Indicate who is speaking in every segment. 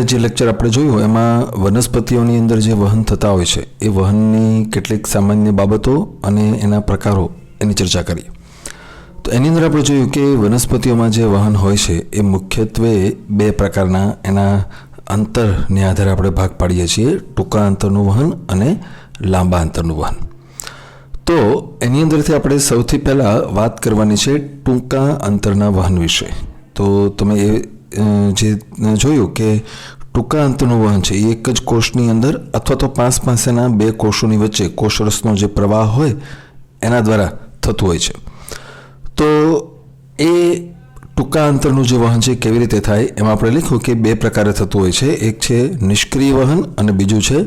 Speaker 1: જે લેક્ચર આપણે જોયું એમાં વનસ્પતિઓની અંદર જે વહન થતા હોય છે એ વહનની કેટલીક સામાન્ય બાબતો અને એના પ્રકારો એની ચર્ચા કરી. તો એની અંદર આપણે જોયું કે વનસ્પતિઓમાં જે વહન હોય છે એ મુખ્યત્વે બે પ્રકારના એના અંતરને આધારે આપણે ભાગ પાડીએ છીએ, ટૂંકા અંતરનું વહન અને લાંબા અંતરનું વહન. તો એની અંદરથી આપણે સૌથી પહેલાં વાત કરવાની છે ટૂંકા અંતરના વહન વિશે. તો તમે એ જે જોયું કે ટૂંકા અંતરનું વહન છે એ એક જ કોષની અંદર અથવા તો પાસેના બે કોષોની વચ્ચે કોષરસનો જે પ્રવાહ હોય એના દ્વારા થતું હોય છે. તો એ ટૂંકા અંતરનું જે વહન છે કેવી રીતે થાય એમાં આપણે લખ્યું કે બે પ્રકારે થતું હોય છે. એક છે નિષ્ક્રિય વહન અને બીજું છે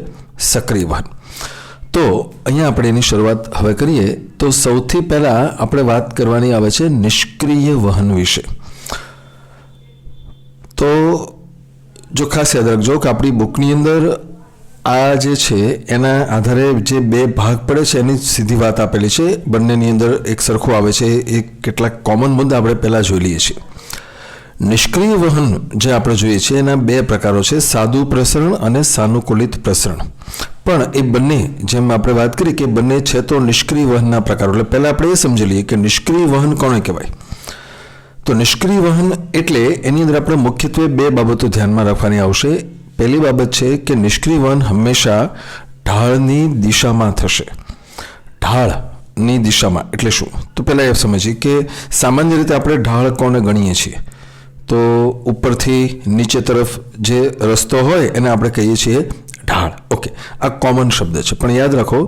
Speaker 1: સક્રિય વહન. તો અહીંયા આપણે એની શરૂઆત હવે કરીએ. તો સૌથી પહેલાં આપણે વાત કરવાની આવે છે નિષ્ક્રિય વહન વિશે. તો જો ખાસ યાદ રાખજો કે આપણી બુકની અંદર આ જે છે એના આધારે જે બે ભાગ પડે છે એની સીધી વાત આપેલી છે. બંનેની અંદર એક સરખું આવે છે. એ કેટલાક કોમન મુદ્દા આપણે પહેલાં જોઈ લઈએ છીએ. નિષ્ક્રિય વહન જે આપણે જોઈએ છીએ એના બે પ્રકારો છે, સાદું પ્રસરણ અને સાનુકૂલિત પ્રસરણ. પણ એ બંને જેમ આપણે વાત કરી કે બંને છે તો નિષ્ક્રિય વહનના પ્રકારો. એટલે પહેલાં આપણે એ સમજી લઈએ કે નિષ્ક્રિય વહન કોને કહેવાય. તો નિષ્ક્રિય વહન એટલે એની અંદર આપણે મુખ્યત્વે બે બાબતો ધ્યાનમાં રાખવાની આવશે. પહેલી બાબત છે કે નિષ્ક્રિય વહન હંમેશા ઢાળની દિશામાં થશે. ઢાળની દિશામાં એટલે શું? તો પહેલાં એ સમજીએ કે સામાન્ય રીતે આપણે ઢાળ કોને ગણીએ છીએ? તો ઉપરથી નીચે તરફ જે રસ્તો હોય એને આપણે કહીએ છીએ ઢાળ. ઓકે, આ કોમન શબ્દ છે, પણ યાદ રાખો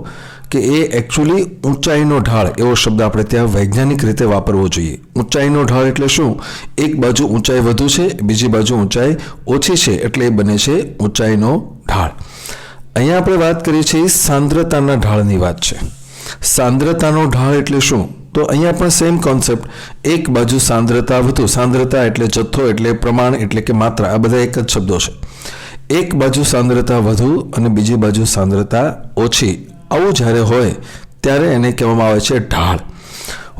Speaker 1: કે એ એકચ્યુઅલી ઊંચાઈનો ઢાળ એવો શબ્દ આપણે ત્યાં વૈજ્ઞાનિક રીતે વાપરવો જોઈએ. ઊંચાઈનો ઢાળ એટલે શું? એક બાજુ ઊંચાઈ વધુ છે, બીજી બાજુ ઊંચાઈ ઓછી છે, એટલે એ બને છે ઊંચાઈનો ઢાળ. અહીંયા આપણે વાત કરીએ છીએ સાંદ્રતાના ઢાળની વાત છે. સાંદ્રતાનો ઢાળ એટલે શું? તો અહીંયા પણ સેમ કોન્સેપ્ટ. એક બાજુ સાંદ્રતા વધુ, સાંદ્રતા એટલે જથ્થો એટલે પ્રમાણ એટલે કે માત્રા, આ બધા એક જ શબ્દો છે. એક બાજુ સાંદ્રતા વધુ અને બીજી બાજુ સાંદ્રતા ઓછી, આવું જ્યારે હોય ત્યારે એને કહેવામાં આવે છે ઢાળ.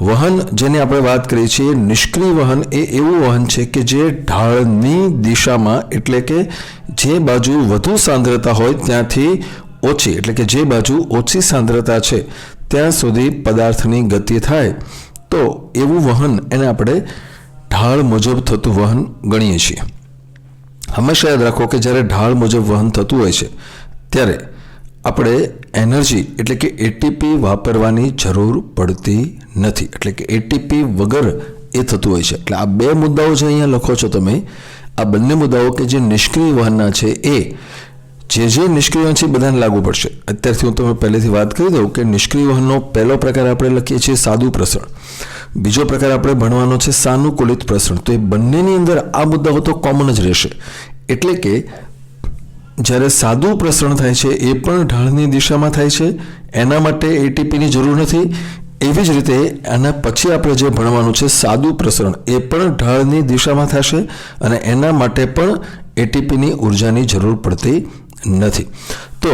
Speaker 1: વહન જેને આપણે વાત કરીએ છીએ નિષ્ક્રિય વહન એ એવું વહન છે કે જે ઢાળની દિશામાં એટલે કે જે બાજુ વધુ સાંદ્રતા હોય ત્યાંથી ઓછી એટલે કે જે બાજુ ઓછી સાંદ્રતા છે ત્યાં સુધી પદાર્થની ગતિ થાય. તો એવું વહન એને આપણે ઢાળ મુજબ થતું વહન ગણીએ છીએ. હંમેશા યાદ રાખો કે જ્યારે ઢાળ મુજબ વહન થતું હોય છે ત્યારે આપણે એનર્જી એટલે કે એટીપી વાપરવાની જરૂર પડતી નથી. એટલે કે એટીપી વગર એ થતું હોય છે. એટલે આ બે મુદ્દાઓ જે અહીંયા લખો છો તમે, આ બંને મુદ્દાઓ કે જે નિષ્ક્રિય વહનના છે એ જે નિષ્ક્રિય વહન છે એ બધાને લાગુ પડશે. અત્યારથી હું તમે પહેલેથી વાત કરી દઉં કે નિષ્ક્રિય વહનનો પહેલો પ્રકાર આપણે લખીએ છીએ સાદું પ્રસરણ. બીજો પ્રકાર આપણે ભણવાનો છે સાનુકૂલિત પ્રસરણ. તો એ બંનેની અંદર આ મુદ્દાઓ તો કોમન જ રહેશે. એટલે કે જ્યારે સાદું પ્રસરણ થાય છે એ પણ ઢાળની દિશામાં થાય છે, એના માટે એટીપીની જરૂર નથી. એવી જ રીતે આના પછી આપણે જે ભણવાનું છે સાદું પ્રસરણ, એ પણ ઢાળની દિશામાં થશે અને એના માટે પણ એટીપીની ઉર્જાની જરૂર પડતી નથી. તો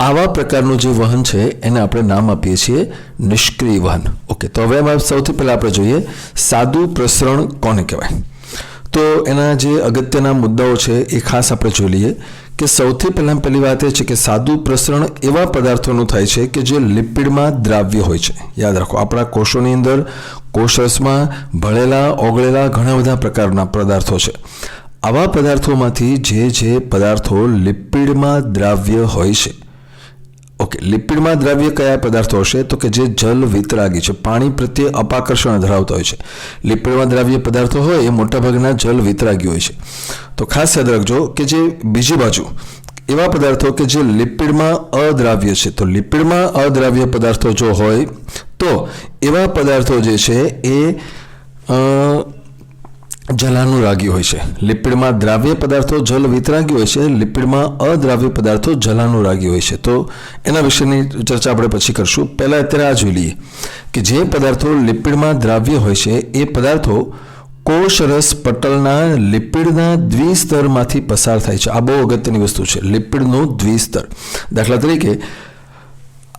Speaker 1: આવા પ્રકારનું જે વહન છે એને આપણે નામ આપીએ છીએ નિષ્ક્રિય વહન. ઓકે, તો હવે એમાં સૌથી પહેલાં આપણે જોઈએ સાદું પ્રસરણ કોને કહેવાય. તો એના જે અગત્યના મુદ્દાઓ છે એ ખાસ આપણે જોઈ લઈએ કે સૌથી પહેલી વાત એ છે કે સાદું પ્રસરણ એવા પદાર્થોનું થાય છે કે જે લિપિડમાં દ્રાવ્ય હોય છે. યાદ રાખો, આપણા કોષોની અંદર કોષરસમાં ભળેલા ઓગળેલા ઘણા બધા પ્રકારના પદાર્થો છે. આવા પદાર્થોમાંથી જે પદાર્થો લિપિડમાં દ્રાવ્ય હોય છે. ઓકે, લિપિડમાં દ્રાવ્ય કયા પદાર્થો હશે? તો કે જે જલ વિતરાગી છે, પાણી પ્રત્યે અપાકર્ષણ ધરાવતા હોય છે. લિપિડમાં દ્રાવ્ય પદાર્થો હોય એ મોટાભાગના જલ વિતરાગી હોય છે. તો ખાસ યાદ રાખજો કે જે બીજી બાજુ એવા પદાર્થો કે જે લિપિડમાં અદ્રાવ્ય છે. તો લિપિડમાં અદ્રાવ્ય પદાર્થો જો હોય તો એવા પદાર્થો જે છે એ જલાનુરાગી હોય છે. લિપિડમાં દ્રાવ્ય પદાર્થો જલ વિતરાગી હોય છે, લિપિડમાં અદ્રાવ્ય પદાર્થો જલાનુરાગી હોય છે. તો એના વિશેની ચર્ચા આપણે પછી કરશું. પહેલાં અત્યારે આ જોઈ લઈએ કે જે પદાર્થો લિપિડમાં દ્રાવ્ય હોય છે એ પદાર્થો કોષરસ પટલના લિપિડના દ્વિસ્તરમાંથી પસાર થાય છે. આ બહુ અગત્યની વસ્તુ છે, લિપિડનું દ્વિસ્તર. દાખલા તરીકે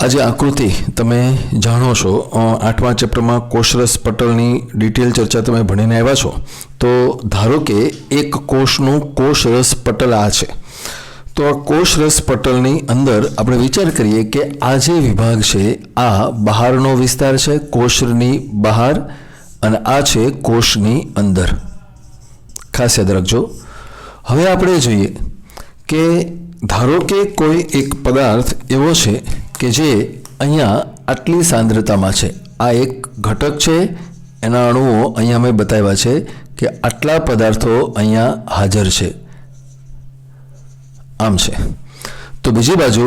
Speaker 1: આ જે આકૃતિ તમે જાણો છો, 8મા ચેપ્ટરમાં કોષરસ પટલની ડિટેલ ચર્ચા તમે ભણીને આવ્યા છો. તો ધારો કે એક કોષનું કોષરસ પટલ આ છે. તો આ કોષરસ પટલની અંદર આપણે વિચાર કરીએ કે આ જે વિભાગ છે આ બહારનો વિસ્તાર છે, કોષની બહાર, અને આ છે કોષની અંદર. ખાસ યાદ રાખજો. હવે આપણે જોઈએ કે ધારો કે કોઈ એક પદાર્થ એવો છે કે જે અહીંયા આટલી સાંદ્રતામાં છે. આ એક ઘટક છે, એના અણુઓ અહીંયા મેં બતાવ્યા છે કે આટલા પદાર્થો અહીંયા હાજર છે, આમ છે. તો બીજી બાજુ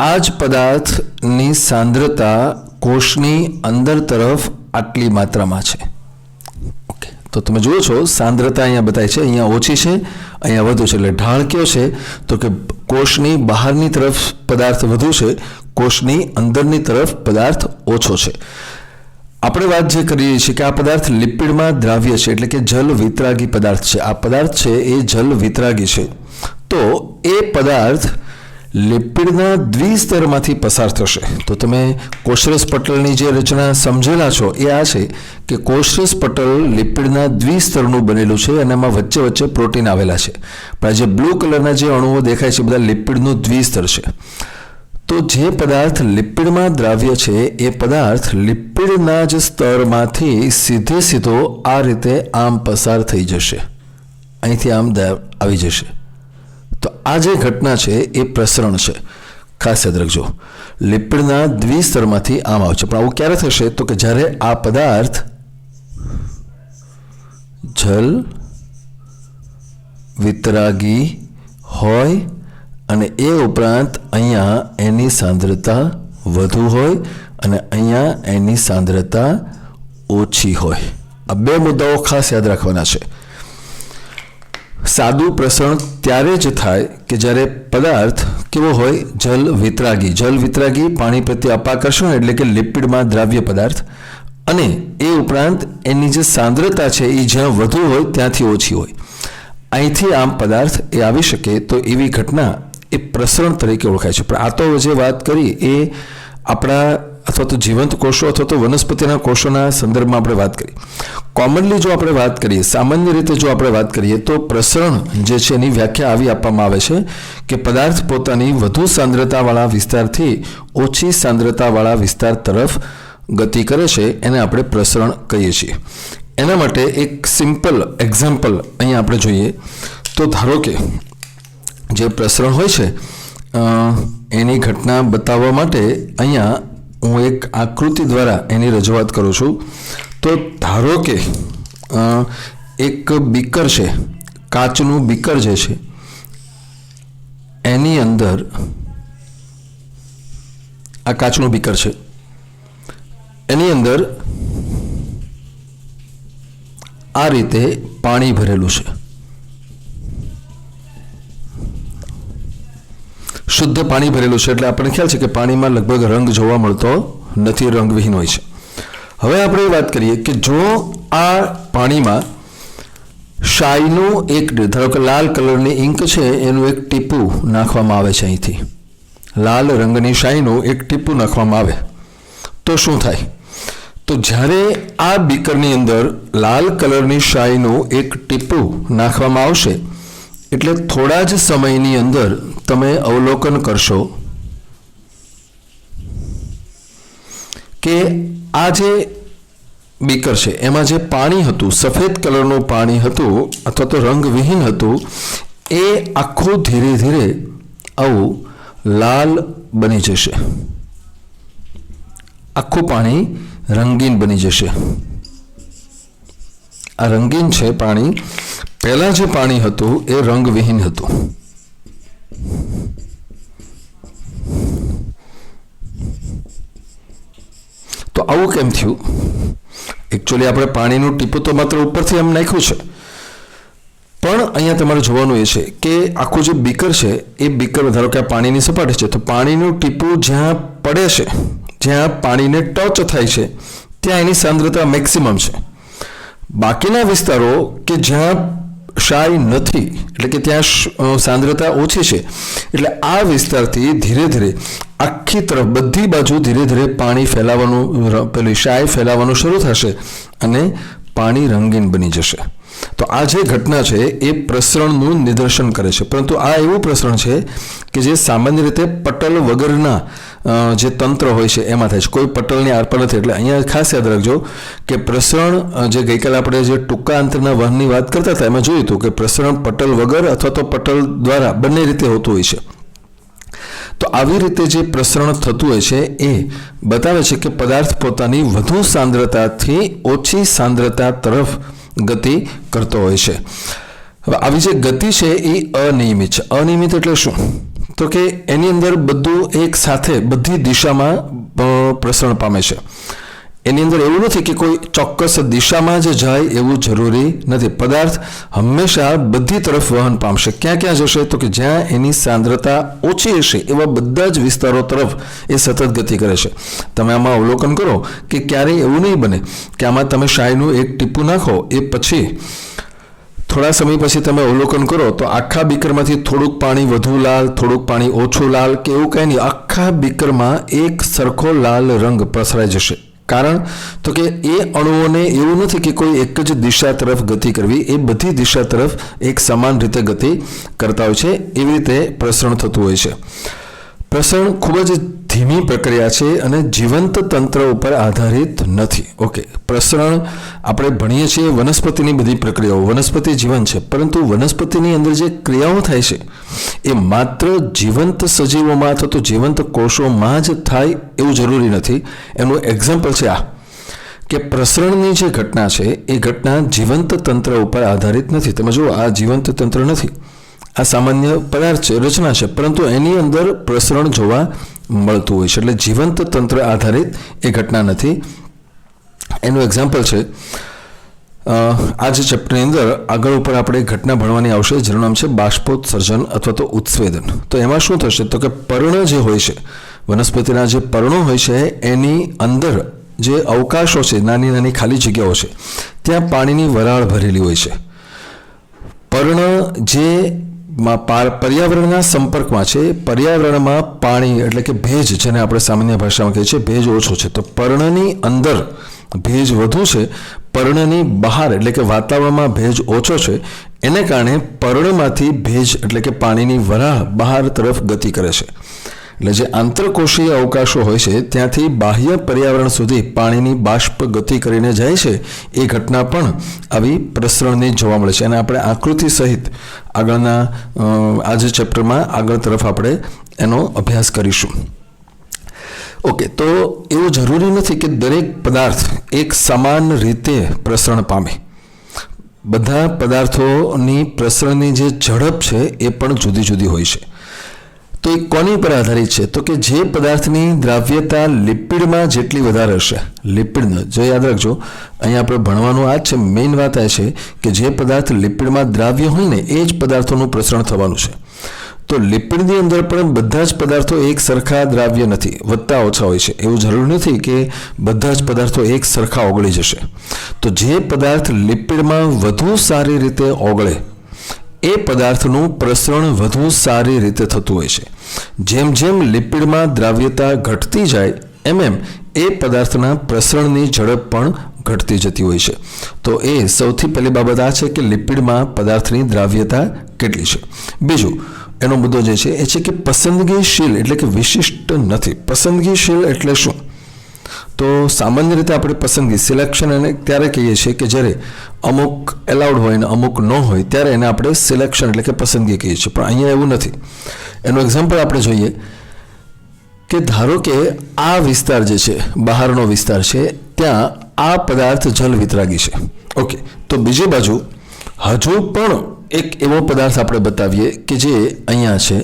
Speaker 1: આ જ પદાર્થની સાંદ્રતા કોષની અંદર તરફ આટલી માત્રામાં છે. ઓકે, તો તમે જુઓ છો સાંદ્રતા અહીંયા બતાવી છે, અહીંયા ઓછી છે, અહીંયા વધુ છે. એટલે ઢાળ કયો છે તો કે કોષની બહારની તરફ પદાર્થ વધુ છે, કોષની અંદરની તરફ પદાર્થ ઓછો છે. આપણે વાત જે કરીએ છીએ કે આ પદાર્થ લિપિડમાં દ્રાવ્ય છે, એટલે કે જલ વિતરાગી પદાર્થ છે. આ પદાર્થ છે એ જલ વિતરાગી છે. તો એ પદાર્થ લિપિડના દ્વિસ્તરમાંથી પસાર થશે. તો તમે કોષરસ પટલની જે રચના સમજેલા છો એ આ છે કે કોષરસ પટલ લિપિડના દ્વિસ્તરનું બનેલું છે અને એમાં વચ્ચે વચ્ચે પ્રોટીન આવેલા છે. પણ આ જે બ્લુ કલરના જે અણુઓ દેખાય છે બધા લિપિડનું દ્વિસ્તર છે. તો જે પદાર્થ લિપિડમાં દ્રાવ્ય છે એ પદાર્થ લિપિડના જ સ્તરમાંથી સીધો આ રીતે આમ પસાર થઈ જશે, અહીંથી આમ આવી જશે. તો આ જે ઘટના છે એ પ્રસરણ છે. ખાસ યાદ રાખજો, લિપિડના દ્વિસ્તરમાંથી આમ આવે છે. પણ આવું ક્યારે થશે તો કે જ્યારે આ પદાર્થ જલ વિતરાગી હોય અને એ ઉપરાંત અહીંયા એની સાંદ્રતા વધુ હોય અને અહીંયા એની સાંદ્રતા ઓછી હોય. આ બે મુદ્દાઓ ખાસ યાદ રાખવાના છે. સાદું પ્રસરણ ત્યારે જ થાય કે જ્યારે પદાર્થ કેવો હોય, જલ વિતરાગી. જલ વિતરાગી પાણી પ્રત્યે અપાકર્ષણ એટલે કે લિપિડમાં દ્રાવ્ય પદાર્થ, અને એ ઉપરાંત એની જે સાંદ્રતા છે એ જ્યાં વધુ હોય ત્યાંથી ઓછી હોય. અહીંથી આમ પદાર્થ એ આવી શકે તો એવી ઘટના એ પ્રસરણ તરીકે ઓળખાય છે. પણ આ તો જે વાત કરી એ આપણા અથવા તો જીવંત કોષો અથવા તો વનસ્પતિના કોષોના સંદર્ભમાં આપણે વાત કરી. કોમનલી જો આપણે વાત કરીએ, સામાન્ય રીતે જો આપણે વાત કરીએ તો પ્રસરણ જે છે એની વ્યાખ્યા આવી આપવામાં આવે છે કે પદાર્થ પોતાની વધુ સાંદ્રતાવાળા વિસ્તારથી ઓછી સાંદ્રતાવાળા વિસ્તાર તરફ ગતિ કરે છે, એને આપણે પ્રસરણ કહીએ છીએ. એના માટે એક સિમ્પલ એક્ઝામ્પલ અહીંયા આપણે જોઈએ તો ધારો કે જે પ્રસરણ હોય છે એની ઘટના બતાવવા માટે અહીંયા હું એક આકૃતિ દ્વારા એની રજૂઆત કરું છું. તો ધારો કે એક બીકર છે, કાચનું બીકર જે છે એની અંદર આ કાચનું બીકર છે, એની અંદર આ રીતે પાણી ભરેલું છે. શુદ્ધ પાણી ભરેલું છે એટલે આપણને ખ્યાલ છે કે પાણીમાં લગભગ રંગ જોવા મળતો નથી, રંગવિહીન હોય છે. હવે આપણે વાત કરીએ કે જો આ પાણીમાં શાઈનું એક, ધારો કે લાલ કલરની ઇંક છે એનું એક ટીપું નાખવામાં આવે છે, અહીંથી લાલ રંગની શાઈનું એક ટીપું નાખવામાં આવે તો શું થાય? તો જ્યારે આ બીકરની અંદર લાલ કલરની શાઈનું એક ટીપું નાખવામાં આવશે એટલે થોડા જ સમયની અંદર તમે અવલોકન કરશો કે આ જે બીકર છે એમાં જે પાણી હતું, સફેદ કલરનું પાણી હતું અથવા તો રંગવિહીન હતું, એ આખું ધીરે ધીરે આવું લાલ બની જશે. આખું પાણી રંગીન બની જશે. આ રંગીન છે પાણી. પહેલા જે પાણી હતું એ રંગવિહીન હતું. તો આવું કેમ થયું? એકચ્યુઅલી આપણે પાણીનું ટીપું તો માત્ર ઉપરથી એમ નાખ્યું છે, પણ અહીંયા તમારે જોવાનું એ છે કે આખું જે બીકર છે એ બીકર, ધારો કે આ પાણીની સપાટી છે તો પાણીનું ટીપું જ્યાં પડે છે, જ્યાં પાણીને ટચ થાય છે ત્યાં એની સાંદ્રતા મેક્સિમમ છે. બાકીના વિસ્તારો કે જ્યાં શાઈ નથી, એટલે કે ત્યાં સાંદ્રતા ઓછી છે, એટલે આ વિસ્તારથી ધીરે ધીરે આખી તરફ બધી બાજુ ધીરે ધીરે પાણી ફેલાવાનું, પેલી શાય ફેલાવાનું શરૂ થશે અને પાણી રંગીન બની જશે. તો આ જે ઘટના છે એ પ્રસરણનું નિદર્શન કરે છે, પરંતુ આ એવું પ્રસરણ છે કે જે સામાન્ય રીતે પટલ વગરના જે તંત્ર હોય છે એમાં થાય છે, કોઈ પટલની આરપાર નથી. એટલે અહીંયા ખાસ યાદ રાખજો કે પ્રસરણ, જે ગઈકાલે આપણે જે ટૂંકા અંતરના વહનની વાત કરતા હતા એમાં જોયું હતું કે પ્રસરણ પટલ વગર અથવા તો પટલ દ્વારા બંને રીતે હોતું હોય છે. તો આવી રીતે જે પ્રસરણ થતું હોય છે એ બતાવે છે કે પદાર્થ પોતાની વધુ સાંદ્રતાથી ઓછી સાંદ્રતા તરફ ગતિ કરતો હોય છે. હવે આવી જે ગતિ છે એ અનિયમિત છે. અનિયમિત એટલે શું? તો કે એની અંદર બધું એક સાથે બધી દિશામાં પ્રસરણ પામે છે. એની અંદર એવું નથી કે કોઈ ચોક્કસ દિશામાં જ જાય એવું જરૂરી નથી. પદાર્થ હંમેશા બધી તરફ વહન પામશે. ક્યાં ક્યાં જશે? તો કે જ્યાં એની સાંદ્રતા ઓછી હશે એવા બધા જ વિસ્તારો તરફ એ સતત ગતિ કરે છે. તમે આમાં અવલોકન કરો કે ક્યારેય એવું નહીં બને કે આમાં તમે શાયનું એક ટીપું નાખો, એ પછી થોડા સમય પછી તમે અવલોકન કરો તો આખા બીકરમાંથી થોડુંક પાણી વધુ લાલ, થોડુંક પાણી ઓછું લાલ કે એવું કંઈ નહીં, આખા બીકરમાં એક સરખો લાલ રંગ પ્રસરાઈ જશે. કારણ તો કે એ અણુઓને એવું નથી કે કોઈ એક જ દિશા તરફ ગતિ કરવી, એ બધી દિશા તરફ એક સમાન રીતે ગતિ કરતા હોય છે. એવી રીતે પ્રસરણ થતું હોય છે. પ્રસરણ ખૂબ જ ધીમી પ્રક્રિયા છે અને જીવંત તંત્ર ઉપર આધારિત નથી. ઓકે, પ્રસરણ આપણે ભણીએ છીએ વનસ્પતિની બધી પ્રક્રિયાઓ, વનસ્પતિ જીવન છે, પરંતુ વનસ્પતિની અંદર જે ક્રિયાઓ થાય છે એ માત્ર જીવંત સજીવોમાં અથવા તો જીવંત કોષોમાં જ થાય એવું જરૂરી નથી. એનું એક્ઝામ્પલ છે આ કે પ્રસરણની જે ઘટના છે એ ઘટના જીવંત તંત્ર ઉપર આધારિત નથી. તમે જુઓ, આ જીવંત તંત્ર નથી, આ સામાન્ય પદાર્થ છે, રચના છે, પરંતુ એની અંદર પ્રસરણ જોવા મળતું હોય છે. એટલે જીવંત તંત્ર આધારિત એ ઘટના નથી. એનું એક્ઝામ્પલ છે આ જે ચેપ્ટરની અંદર આગળ ઉપર આપણે ઘટના ભણવાની આવશે જેનું નામ છે બાષ્પોત્સર્જન અથવા તો ઉત્સ્વેદન. તો એમાં શું થશે? તો કે પર્ણ જે હોય છે, વનસ્પતિના જે પર્ણો હોય છે એની અંદર જે અવકાશો છે, નાની નાની ખાલી જગ્યાઓ છે, ત્યાં પાણીની વરાળ ભરેલી હોય છે. પર્ણ જે પર્યાવરણના સંપર્કમાં છે, પર્યાવરણમાં પાણી એટલે કે ભેજ, જેને આપણે સામાન્ય ભાષામાં કહીએ છીએ, ભેજ ઓછો છે. તો પર્ણની અંદર ભેજ વધુ છે, પર્ણની બહાર એટલે કે વાતાવરણમાં ભેજ ઓછો છે. એને કારણે પર્ણમાંથી ભેજ એટલે કે પાણીની વરાળ બહાર તરફ ગતિ કરે છે. એટલે જે આંતરકોષીય અવકાશો હોય છે ત્યાંથી બાહ્ય પર્યાવરણ સુધી પાણીની બાષ્પ ગતિ કરીને જાય છે. એ ઘટના પણ આવી પ્રસરણની જોવા મળે છે. અને આપણે આકૃતિ સહિત આગળના આ જે ચેપ્ટરમાં આગળ તરફ આપણે એનો અભ્યાસ કરીશું. ઓકે, તો એવું જરૂરી નથી કે દરેક પદાર્થ એક સમાન રીતે પ્રસરણ પામે. બધા પદાર્થોની પ્રસરણની જે ઝડપ છે એ પણ જુદી જુદી હોય છે. તો એ કોની પર આધારિત છે? તો કે જે પદાર્થની દ્રાવ્યતા લિપિડમાં જેટલી વધારે હશે, લિપિડને જો યાદ રાખજો, અહીંયા આપણે ભણવાનું આ જ છે, મેઇન વાત એ છે કે જે પદાર્થ લિપિડમાં દ્રાવ્ય હોય ને એ જ પદાર્થોનું પ્રસરણ થવાનું છે. તો લિપિડની અંદર પણ બધા જ પદાર્થો એક સરખા દ્રાવ્ય નથી, વધતા ઓછા હોય છે. એવું જરૂર નથી કે બધા જ પદાર્થો એક સરખા ઓગળી જશે. તો જે પદાર્થ લિપિડમાં વધુ સારી રીતે ઓગળે એ પદાર્થનું પ્રસરણ વધુ સારી રીતે થતું હોય છે. જેમ જેમ લિપિડમાં દ્રાવ્યતા ઘટતી જાય એમ એ પદાર્થના પ્રસરણની ઝડપ પણ ઘટતી જતી હોય છે. તો એ સૌથી પહેલી બાબત આ છે કે લિપિડમાં પદાર્થની દ્રાવ્યતા કેટલી છે. બીજું એનો મુદ્દો જે છે એ છે કે પસંદગીશીલ એટલે કે વિશિષ્ટ નથી. પસંદગીશીલ એટલે શું? તો સામાન્ય રીતે આપણે પસંદગી, સિલેક્શન એને ત્યારે કહીએ છીએ કે જ્યારે અમુક એલાઉડ હોય ને અમુક ન હોય ત્યારે એને આપણે સિલેક્શન એટલે કે પસંદગી કહીએ છીએ. પણ અહીંયા એવું નથી. એનું એક્ઝામ્પલ આપણે જોઈએ કે ધારો કે આ વિસ્તાર જે છે, બહારનો વિસ્તાર છે, ત્યાં આ પદાર્થ જલ વિતરાગી છે. ઓકે, તો બીજી બાજુ હજુ પણ એક એવો પદાર્થ આપણે બતાવીએ કે જે અહીંયા છે,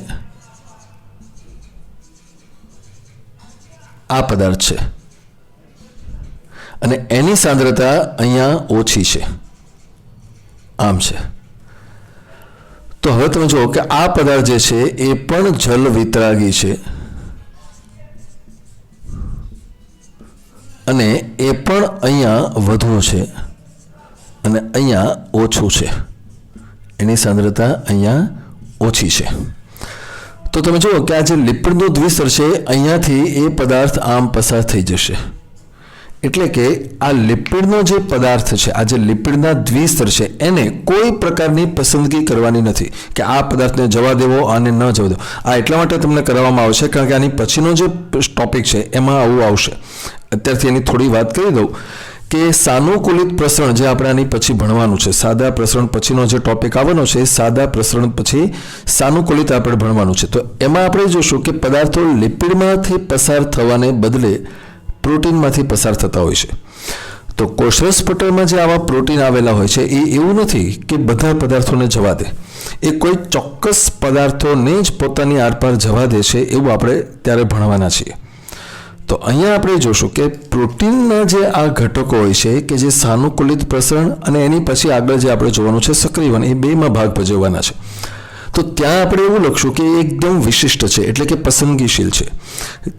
Speaker 1: આ પદાર્થ છે અને એની સાંદ્રતા અહીંયા ઓછી છે, આમ છે. તો હવે તમે જુઓ કે આ પદાર્થ જે છે એ પણ જલ વિતરાગી છે અને એ પણ અહીંયા વધુ છે અને અહીંયા ઓછું છે. એની સાંદ્રતા અહીંયા ઓછી છે. તો તમે જુઓ કે આ જે લિપિડનું દ્વિસ્તર છે અહીંયાથી એ પદાર્થ આમ પસાર થઈ જશે. એટલે કે આ લિપિડનો જે પદાર્થ છે, આ જે લિપિડના દ્વિસ્તર છે, એને કોઈ પ્રકારની પસંદગી કરવાની નથી કે આ પદાર્થને જવા દેવો આને ન જવા દેવો. આ એટલા માટે તમને કરાવવામાં આવશે કારણ કે આની પછીનો જે ટોપિક છે એમાં આવું આવશે. અત્યારથી એની થોડી વાત કરી દઉં કે સાનુકૂલિત પ્રસરણ જે આપણે આની પછી ભણવાનું છે, સાદા પ્રસરણ પછીનો જે ટોપિક આવવાનો છે એ સાદા પ્રસરણ પછી સાનુકૂલિત આપણે ભણવાનું છે. તો એમાં આપણે જોશું કે પદાર્થો લિપિડમાંથી પસાર થવાને બદલે પ્રોટીનમાંથી પસાર થતા હોય છે. તો કોષરસ પટલમાં જે આવા પ્રોટીન આવેલા હોય છે એ એવું નથી કે બધા પદાર્થોને જવા દે, એ કોઈ ચોક્કસ પદાર્થોને જ પોતાની આરપાર જવા દે છે એવું આપણે ત્યારે ભણવાના છીએ. તો અહીંયા આપણે જોશું કે પ્રોટીનના જે આ ઘટકો હોય છે કે જે સાનુકૂલિત પ્રસરણ અને એની પછી આગળ જે આપણે જોવાનું છે સક્રિયવન, એ બેમાં ભાગ ભજવવાના છે. તો ત્યાં આપણે એવું લખશું કે એકદમ વિશિષ્ટ છે, એટલે કે પસંદગીશીલ છે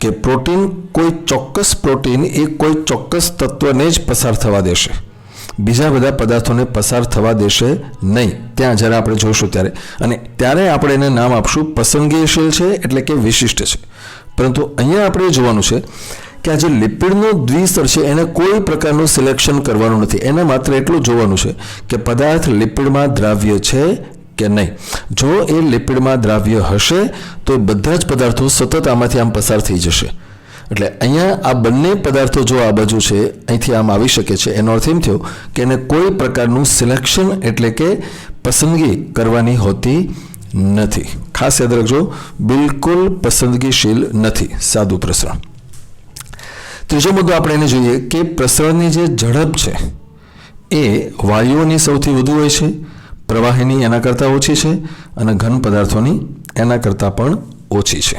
Speaker 1: કે પ્રોટીન કોઈ ચોક્કસ પ્રોટીન એ કોઈ ચોક્કસ તત્વને જ પસાર થવા દેશે, બીજા બધા પદાર્થોને પસાર થવા દેશે નહીં. ત્યાં જ્યારે આપણે જોઈશું ત્યારે, અને ત્યારે આપણે એને નામ આપશું પસંદગીશીલ છે એટલે કે વિશિષ્ટ છે. પરંતુ અહીંયા આપણે જોવાનું છે કે આ જે લિપિડનો દ્વિસ્તર છે એને કોઈ પ્રકારનું સિલેક્શન કરવાનું નથી. એને માત્ર એટલું જોવાનું છે કે પદાર્થ લિપિડમાં દ્રાવ્ય છે કે નહીં. જો એ લિપિડમાં દ્રાવ્ય હશે તો એ બધા જ પદાર્થો સતત આમાંથી આમ પસાર થઈ જશે. એટલે અહીંયા આ બંને પદાર્થો જો આ બાજુ છે અહીંથી આમ આવી શકે છે, એનો અર્થ એમ થયો કે એને કોઈ પ્રકારનું સિલેક્શન એટલે કે પસંદગી કરવાની હોતી નથી. ખાસ યાદ રાખજો, બિલકુલ પસંદગીશીલ નથી સાદું પ્રસરણ. ત્રીજો મુદ્દો આપણે એને જોઈએ કે પ્રસરણની જે ઝડપ છે એ વાયુઓની સૌથી વધુ હોય છે, પ્રવાહીની એના કરતાં ઓછી છે અને ઘન પદાર્થોની એના કરતાં પણ ઓછી છે.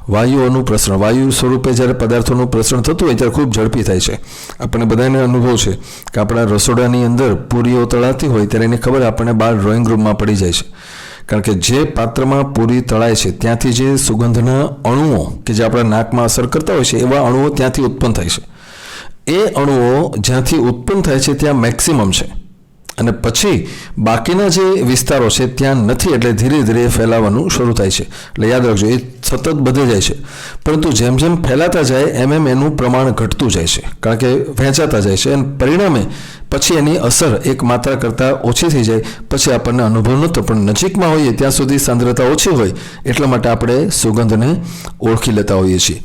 Speaker 1: વાયુઓનું પ્રસરણ, વાયુ સ્વરૂપે જ્યારે પદાર્થોનું પ્રસરણ થતું હોય ત્યારે ખૂબ ઝડપી થાય છે. આપણને બધાને અનુભવ છે કે આપણા રસોડાની અંદર પૂરીઓ તળાતી હોય ત્યારે એની ખબર આપણને બહાર ડ્રોઈંગ રૂમમાં પડી જાય છે. કારણ કે જે પાત્રમાં પૂરી તળાય છે ત્યાંથી જે સુગંધના અણુઓ કે જે આપણા નાકમાં અસર કરતા હોય છે એવા અણુઓ ત્યાંથી ઉત્પન્ન થાય છે. એ અણુઓ જ્યાંથી ઉત્પન્ન થાય છે ત્યાં મેક્સિમમ છે અને પછી બાકીના જે વિસ્તારો છે ત્યાં નથી, એટલે ધીરે ધીરે ફેલાવાનું શરૂ થાય છે. એટલે યાદ રાખજો, એ સતત બધે જાય છે, પરંતુ જેમ જેમ ફેલાતા જાય એમ એનું પ્રમાણ ઘટતું જાય છે, કારણ કે વહેંચાતા જાય છે અને પરિણામે પછી એની અસર એક માત્રા કરતાં ઓછી થઈ જાય. પછી આપણને અનુભવ નહોતો, પણ નજીકમાં હોઈએ ત્યાં સુધી સાંદ્રતા ઓછી હોય એટલા માટે આપણે સુગંધને ઓળખી લેતા હોઈએ છીએ.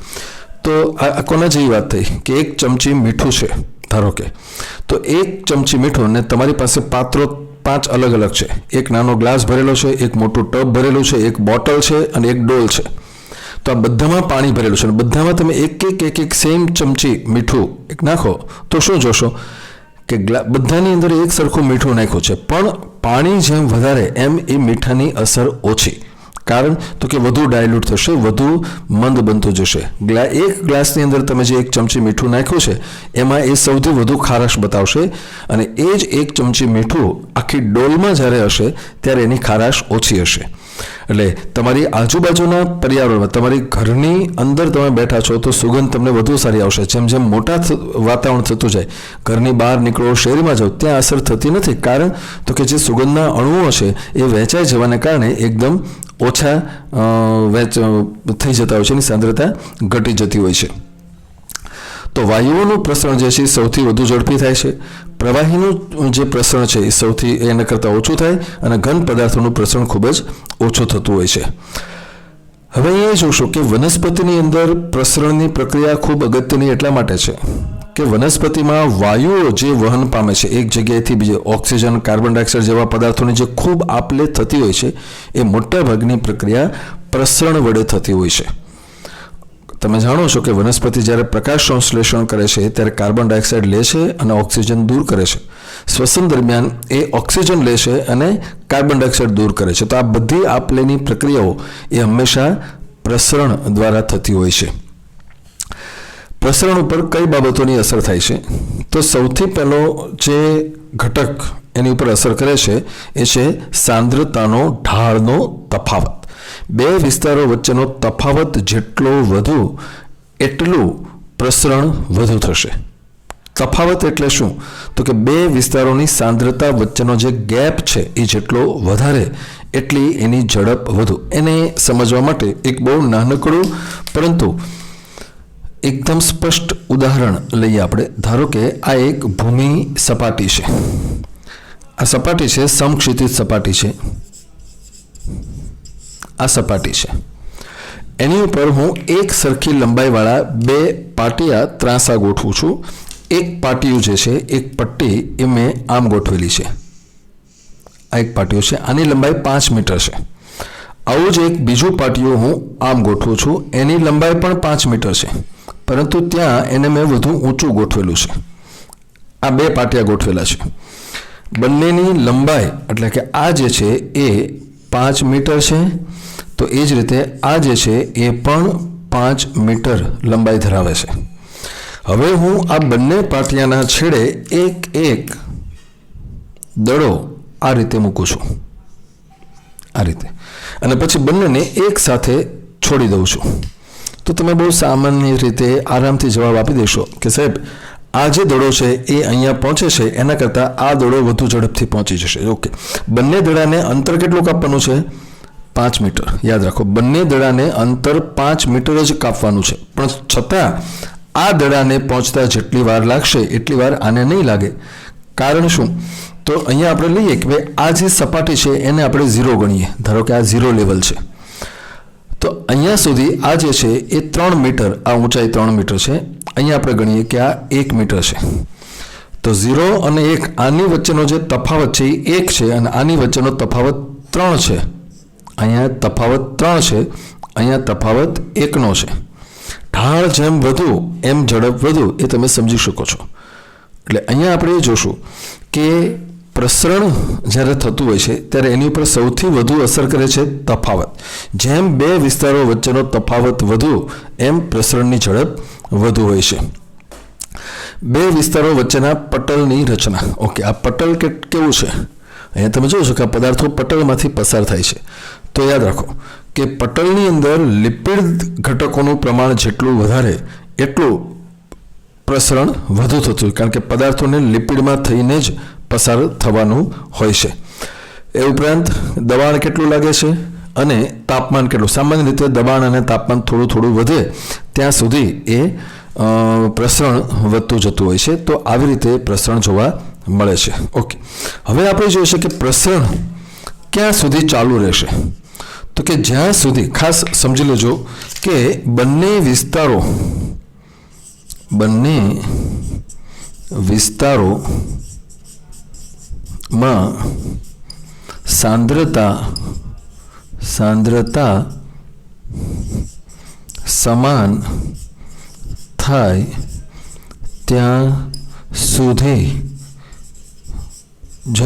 Speaker 1: તો આ કોના જેવી વાત થઈ કે એક ચમચી મીઠું છે ધારો કે, તો એક ચમચી મીઠું ને તમારી પાસે પાત્રો 5 અલગ અલગ છે. એક નાનો ગ્લાસ ભરેલો છે, એક મોટું ટબ ભરેલું છે, એક બોટલ છે અને એક ડોલ છે. તો આ બધામાં પાણી ભરેલું છે અને બધામાં તમે એક સેમ ચમચી મીઠું એક નાખો તો શું જોશો કે બધાની અંદર એક સરખું મીઠું નાખ્યું છે, પણ પાણી જેમ વધારે એમ એ મીઠાની અસર ઓછી. કારણ તો કે વધુ ડાયલ્યુટ થશે, વધુ મંદ બનતું જશે. એક ગ્લાસની અંદર તમે જે એક ચમચી મીઠું નાખ્યું છે એમાં એ સૌથી વધુ ખારશ બતાવશે અને એ જ એક ચમચી મીઠું આખી ડોલમાં જ્યારે હશે ત્યારે એની ખારાશ ઓછી હશે. એટલે તમારી આજુબાજુના પર્યાવરણમાં, તમારી ઘરની અંદર તમે બેઠા છો તો સુગંધ તમને વધુ સારી આવશે. જેમ જેમ મોટા વાતાવરણ થતું જાય, ઘરની બહાર નીકળો, શહેરમાં જાઓ, ત્યાં અસર થતી નથી. કારણ તો કે જે સુગંધના અણુઓ છે એ વહેંચાઈ જવાને કારણે એકદમ ઓછા થઈ જતા હોય છે, એની સાંદ્રતા ઘટી જતી હોય છે. તો વાયુઓનું પ્રસરણ જે છે એ સૌથી વધુ ઝડપી થાય છે, પ્રવાહીનું જે પ્રસરણ છે એ સૌથી એના કરતાં ઓછું થાય અને ઘન પદાર્થોનું પ્રસરણ ખૂબ જ ઓછું થતું હોય છે. હવે અહીંયા જોશો કે વનસ્પતિની અંદર પ્રસરણની પ્રક્રિયા ખૂબ અગત્યની એટલા માટે છે કે વનસ્પતિમાં વાયુઓ જે વહન પામે છે એક જગ્યાએથી બીજે, ઓક્સિજન, કાર્બન ડાયોક્સાઇડ જેવા પદાર્થોની જે ખૂબ આપલે થતી હોય છે એ મોટાભાગની પ્રક્રિયા પ્રસરણ વડે થતી હોય છે. તમે જાણો છો કે વનસ્પતિ જ્યારે પ્રકાશ સંશ્લેષણ કરે છે ત્યારે કાર્બન ડાયોક્સાઇડ લે છે અને ઓક્સિજન દૂર કરે છે. શ્વસન દરમિયાન એ ઓક્સિજન લે છે અને કાર્બન ડાયોક્સાઇડ દૂર કરે છે. તો આ બધી આપલેની પ્રક્રિયાઓ એ હંમેશા પ્રસરણ દ્વારા થતી હોય છે. પ્રસરણ ઉપર કઈ બાબતોની અસર થાય છે? તો સૌથી પહેલો જે ઘટક એની ઉપર અસર કરે છે એ છે સાંદ્રતાનો ઢાળનો તફાવત. બે વિસ્તારો વચ્ચેનો તફાવત જેટલો વધુ એટલું પ્રસરણ વધુ થશે. તફાવત એટલે શું? તો કે બે વિસ્તારોની સાંદ્રતા વચ્ચેનો જે ગેપ છે એ જેટલો વધારે એટલી એની ઝડપ વધુ. એને સમજવા માટે એક બહુ નાનકડું પરંતુ એકદમ સ્પષ્ટ ઉદાહરણ લઈએ આપણે. ધારો કે આ એક ભૂમિ સપાટી છે. આ સપાટી છે સમક્ષિતિજ સપાટી છે. આ સપાટી છે. એની ઉપર હું એક સરખી લંબાઈવાળા બે પાટિયા ત્રાંસા ગોઠવું છું. એક પાટિયું જે છે, એક પટ્ટી એ મેં આમ ગોઠવેલી છે. આ એક પાટિયું છે, આની લંબાઈ 5 મીટર છે. આવું જ એક બીજું પાટિયું હું આમ ગોઠવું છું, એની લંબાઈ પણ 5 મીટર છે, પરંતુ ત્યાં એને મેં વધુ ઊંચું ગોઠવેલું છે. આ બે પાટિયા ગોઠવેલા છે. બંનેની લંબાઈ એટલે કે આ જે છે એ 5 મીટર છે, તો એ જ રીતે આ જે છે એ પણ 5 મીટર લંબાઈ ધરાવે છે. હવે હું આ બંને પાટિયાના છેડે એક એક દડો આ રીતે મૂકું છું, આ રીતે, અને પછી બંનેને એક સાથે છોડી દઉં છું. તો તમે બહુ સામાન્ય રીતે આરામથી જવાબ આપી દેશો કે સાહેબ આ જે દડો છે એ અહીંયા પહોંચે છે એના કરતાં આ દડો વધુ ઝડપથી પહોંચી જશે. ઓકે, બંને દડાને અંતર કેટલું કાપવાનું છે? 5 મીટર. યાદ રાખો, બંને દડાને અંતર 5 મીટર જ કાપવાનું છે, પણ છતાં આ દડાને પહોંચતા જેટલી વાર લાગશે એટલી વાર આને નહીં લાગે. કારણ શું? તો અહીંયા આપણે લઈએ કે ભાઈ આ જે સપાટી છે એને આપણે 0 ગણીએ. ધારો કે આ 0 લેવલ છે, તો અહીંયા સુધી આ જે છે એ 3 મીટર, આ ઊંચાઈ 3 મીટર છે. અહીંયા આપણે ગણીએ કે આ 1 મીટર છે. તો 0 અને 1 આની વચ્ચેનો જે તફાવત છે એ 1 છે, અને આની વચ્ચેનો તફાવત 3 છે. અહીંયા તફાવત 3 છે, અહીંયા તફાવત 1નો છે. ઢાળ જેમ વધુ એમ ઝડપ વધુ, એ તમે સમજી શકો છો. એટલે અહીંયા આપણે એ જોશું કે પ્રસરણ જ્યારે થતું હોય છે ત્યારે એની ઉપર સૌથી વધુ અસર કરે છે તફાવત. જેમ બે વિસ્તારો વચ્ચેનો તફાવત વધુ એમ પ્રસરણની ઝડપ વધુ હોય છે. બે વિસ્તારો વચ્ચેના પટલની રચના. ઓકે, આ પટલ કેવું છે? અહીંયા તમે જોશો કે આ પદાર્થો પટલમાંથી પસાર થાય છે. તો યાદ રાખો કે પટલની અંદર લિપિડ ઘટકોનું પ્રમાણ જેટલું વધારે એટલું પ્રસરણ વધુ થતું હોય, કારણ કે પદાર્થોને લિપિડમાં થઈને જ પસાર થવાનું હોય છે. એ ઉપરાંત દબાણ કેટલું લાગે છે અને તાપમાન કેટલું. સામાન્ય રીતે દબાણ અને તાપમાન થોડું થોડું વધે ત્યાં સુધી એ પ્રસરણ વધતું જતું હોય છે. તો આવી રીતે પ્રસરણ જોવા મળે છે. ઓકે, હવે આપણે જોઈશું કે પ્રસરણ ક્યાં સુધી ચાલુ રહેશે. તો કે જ્યાં સુધી, ખાસ સમજી લેજો કે બંને વિસ્તારોમાં સાંદ્રતા સમાન થાય ત્યાં સુધી જ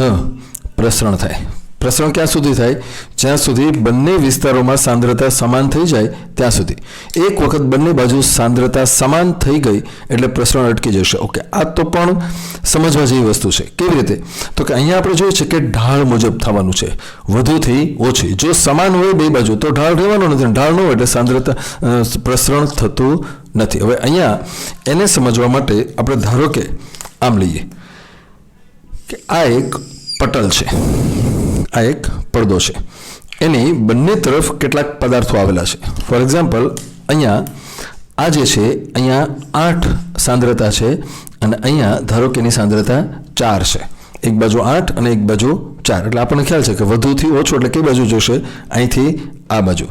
Speaker 1: પ્રસરણ થાય. પ્રસરણ ક્યાં સુધી થાય? જ્યાં સુધી બંને વિસ્તારોમાં સાંદ્રતા સમાન થઈ જાય ત્યાં સુધી. એક વખત બંને બાજુ સાંદ્રતા સમાન થઈ ગઈ એટલે પ્રસરણ અટકી જશે. ઓકે, આ તો પણ સમજવા જેવી વસ્તુ છે. કેવી રીતે? તો કે અહીંયા આપણે જોઈએ છે કે ઢાળ મુજબ થવાનું છે, વધુથી ઓછી. જો સમાન હોય બે બાજુ તો ઢાળ રહેવાનો નથી, ઢાળ ન હોય એટલે સાંદ્રતા પ્રસરણ થતું નથી. હવે અહીંયા એને સમજવા માટે આપણે ધારો કે આમ લઈએ કે આ એક પટલ છે, આ એક પડદો છે, એની બંને તરફ કેટલાક પદાર્થો આવેલા છે. ફોર એક્ઝામ્પલ અહીંયા આ જે છે અહીંયા 8 સાંદ્રતા છે, અને અહીંયા ધારો કે એની સાંદ્રતા 4 છે. એક બાજુ 8 અને એક બાજુ 4, એટલે આપણને ખ્યાલ છે કે વધુથી ઓછું એટલે કઈ બાજુ જશે? અહીંથી આ બાજુ.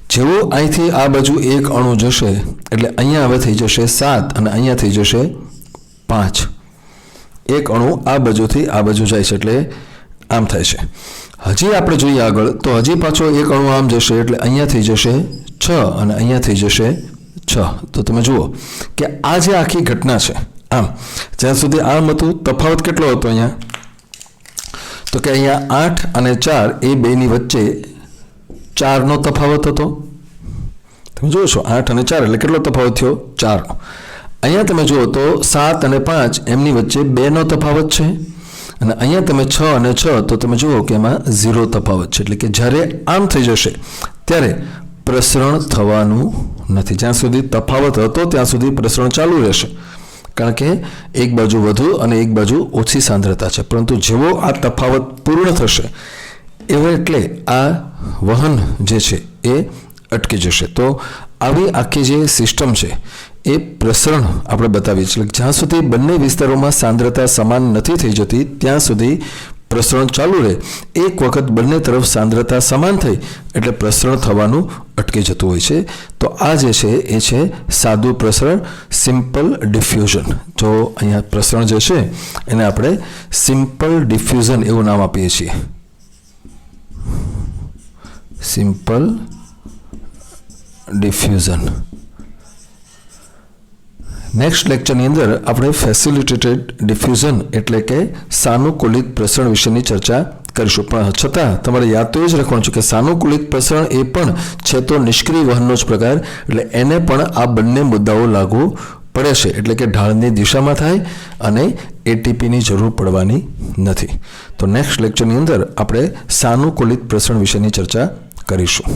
Speaker 1: જેવો અહીંથી આ બાજુ એક અણુ જશે એટલે અહીંયા હવે થઈ જશે 7 અને અહીંયા થઈ જશે 5. એક અણુ આ બાજુથી આ બાજુ જાય છે એટલે આમ થાય છે. હજી આપણે જોઈએ આગળ તો હજી પાછો એક અણુ આમ જશે એટલે અહીંયા થઈ જશે 6 અને અહીંયા થઈ જશે 6. તો તમે જુઓ કે આ જે આખી ઘટના છે, આમ જ્યાં સુધી આમ હતું તફાવત કેટલો હતો અહીંયા? તો કે અહીંયા 8 અને 4 એ બેની વચ્ચે 4નો તફાવત હતો. તમે જુઓ છો 8 અને 4 એટલે કેટલો તફાવત થયો? 4નો. અહીંયા તમે જુઓ તો 7 અને 5 એમની વચ્ચે 2નો તફાવત છે, અને અહીંયા તમે 6 અને 6 તો તમે જુઓ કે એમાં 0 તફાવત છે. એટલે કે જ્યારે આમ થઈ જશે ત્યારે પ્રસરણ થવાનું નથી. જ્યાં સુધી તફાવત હતો ત્યાં સુધી પ્રસરણ ચાલુ રહેશે, કારણ કે એક બાજુ વધુ અને એક બાજુ ઓછી સાંદ્રતા છે. પરંતુ જેવો આ તફાવત પૂર્ણ થશે એટલે આ વહન જે છે એ અટકી જશે. તો આવી આખી જે સિસ્ટમ છે એ પ્રસરણ આપણે બતાવીએ છીએ. જ્યાં સુધી બંને વિસ્તારોમાં સાંદ્રતા સમાન નથી થઈ જતી ત્યાં સુધી પ્રસરણ ચાલુ રહે. એક વખત બંને તરફ સાંદ્રતા સમાન થઈ એટલે પ્રસરણ થવાનું અટકી જતું હોય છે. તો આ જે છે એ છે સાદું પ્રસરણ, સિમ્પલ ડિફ્યુઝન. જો અહીંયા પ્રસરણ જે છે એને આપણે સિમ્પલ ડિફ્યુઝન એવું નામ આપીએ છીએ. Simple diffusion. નેક્સ્ટ લેક્ચરની અંદર આપણે ફેસિલિટેટેડ ડિફ્યુઝન એટલે કે સાનુકૂલિત પ્રસરણ વિશેની ચર્ચા કરીશું. પણ છતાં તમારે યાદ તો એ જ રાખવાનું છે કે સાનુકૂલિત પ્રસરણ એ પણ છે તો નિષ્ક્રિય વહનનો જ પ્રકાર, એટલે એને પણ આ બંને મુદ્દાઓ લાગુ પડે છે. એટલે કે ઢાળની દિશામાં થાય અને એટીપીની જરૂર પડવાની નથી. તો નેક્સ્ટ લેક્ચરની અંદર આપણે સાનુકૂલિત પ્રસરણ વિશેની ચર્ચા કરીશું.